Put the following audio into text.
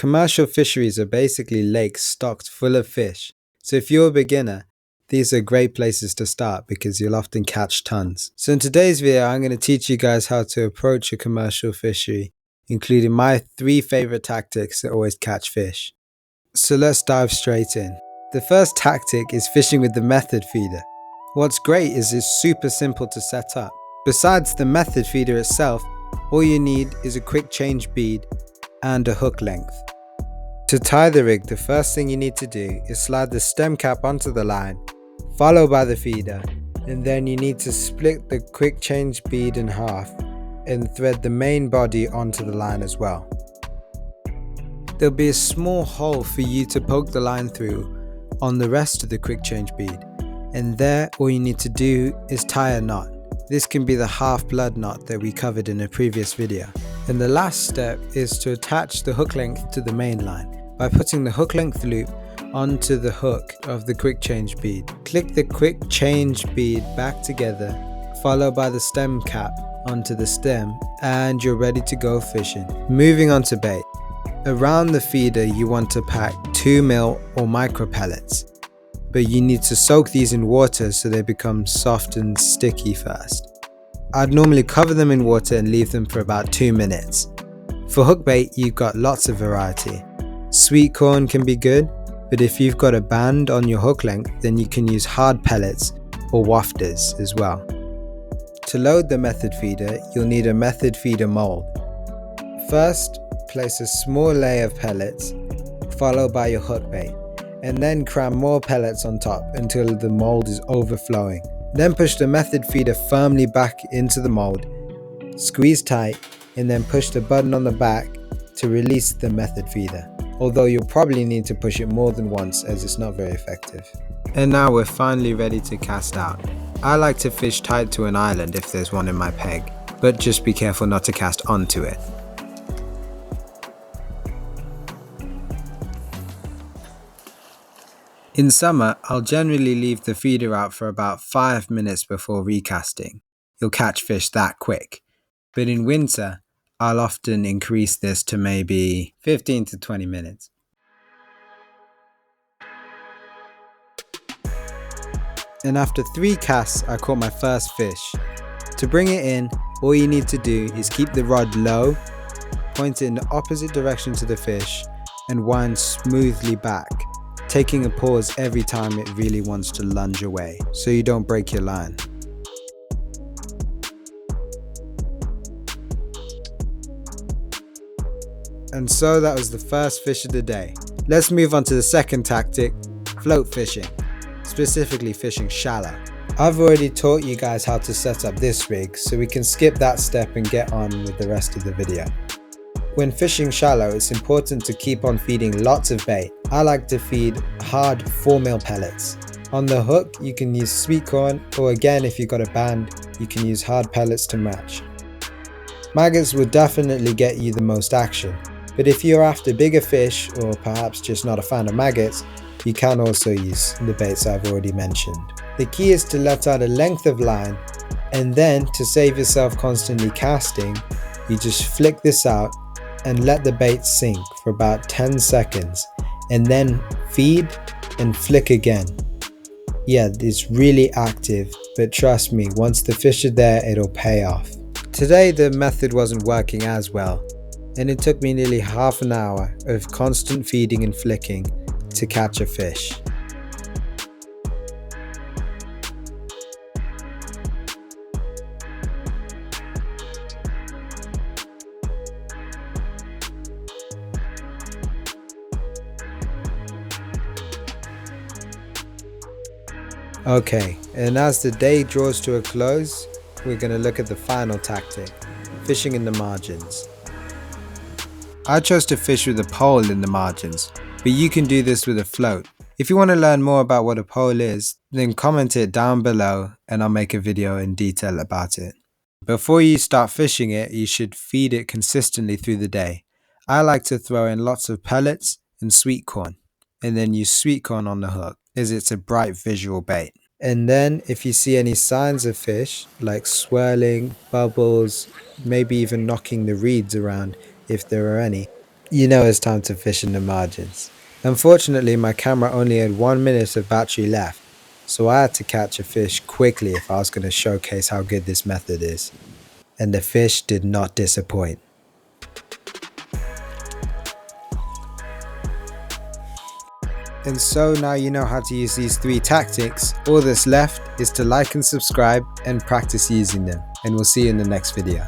Commercial fisheries are basically lakes stocked full of fish. So if you're a beginner, these are great places to start because you'll often catch tons. So in today's video, I'm going to teach you guys how to approach a commercial fishery, including my 3 favorite tactics to always catch fish. So let's dive straight in. The first tactic is fishing with the method feeder. What's great is it's super simple to set up. Besides the method feeder itself, all you need is a quick change bead and a hook length. To tie the rig, the first thing you need to do is slide the stem cap onto the line, followed by the feeder, and then you need to split the quick change bead in half and thread the main body onto the line as well. There'll be a small hole for you to poke the line through on the rest of the quick change bead, and there all you need to do is tie a knot. This can be the half blood knot that we covered in a previous video. And the last step is to attach the hook length to the main line by putting the hook length loop onto the hook of the quick change bead. Click the quick change bead back together, followed by the stem cap onto the stem, and you're ready to go fishing. Moving on to bait. Around the feeder you want to pack 2 mil or micro pellets, but you need to soak these in water so they become soft and sticky first. I'd normally cover them in water and leave them for about 2 minutes. For hook bait, you've got lots of variety. Sweet corn can be good, but if you've got a band on your hook length, then you can use hard pellets or wafters as well. To load the method feeder, you'll need a method feeder mold. First, place a small layer of pellets, followed by your hook bait, and then cram more pellets on top until the mold is overflowing. Then push the method feeder firmly back into the mold, squeeze tight, and then push the button on the back to release the method feeder, although you'll probably need to push it more than once as it's not very effective. And now we're finally ready to cast out. I like to fish tight to an island if there's one in my peg, but just be careful not to cast onto it. In summer, I'll generally leave the feeder out for about 5 minutes before recasting. You'll catch fish that quick. But in winter, I'll often increase this to maybe 15 to 20 minutes. And after 3 casts, I caught my first fish. To bring it in, all you need to do is keep the rod low, point it in the opposite direction to the fish, and wind smoothly back, taking a pause every time it really wants to lunge away, so you don't break your line. And so that was the first fish of the day. Let's move on to the second tactic, float fishing, specifically fishing shallow. I've already taught you guys how to set up this rig, so we can skip that step and get on with the rest of the video. When fishing shallow, it's important to keep on feeding lots of bait. I like to feed hard 4 mil pellets. On the hook, you can use sweet corn, or again, if you've got a band, you can use hard pellets to match. Maggots will definitely get you the most action, but if you're after bigger fish, or perhaps just not a fan of maggots, you can also use the baits I've already mentioned. The key is to let out a length of line, and then to save yourself constantly casting, you just flick this out and let the bait sink for about 10 seconds, and then feed and flick again. Yeah, it's really active, but trust me, once the fish are there, it'll pay off. Today the method wasn't working as well, and it took me nearly half an hour of constant feeding and flicking to catch a fish. Okay, and as the day draws to a close, we're going to look at the final tactic, fishing in the margins. I chose to fish with a pole in the margins, but you can do this with a float. If you want to learn more about what a pole is, then comment it down below and I'll make a video in detail about it. Before you start fishing it, you should feed it consistently through the day. I like to throw in lots of pellets and sweet corn, and then use sweet corn on the hook, as it's a bright visual bait. And then if you see any signs of fish, like swirling, bubbles, maybe even knocking the reeds around if there are any, you know it's time to fish in the margins. Unfortunately, my camera only had 1 minute of battery left, so I had to catch a fish quickly if I was going to showcase how good this method is. And the fish did not disappoint. And so now you know how to use these 3 tactics. All that's left is to like and subscribe and practice using them. And we'll see you in the next video.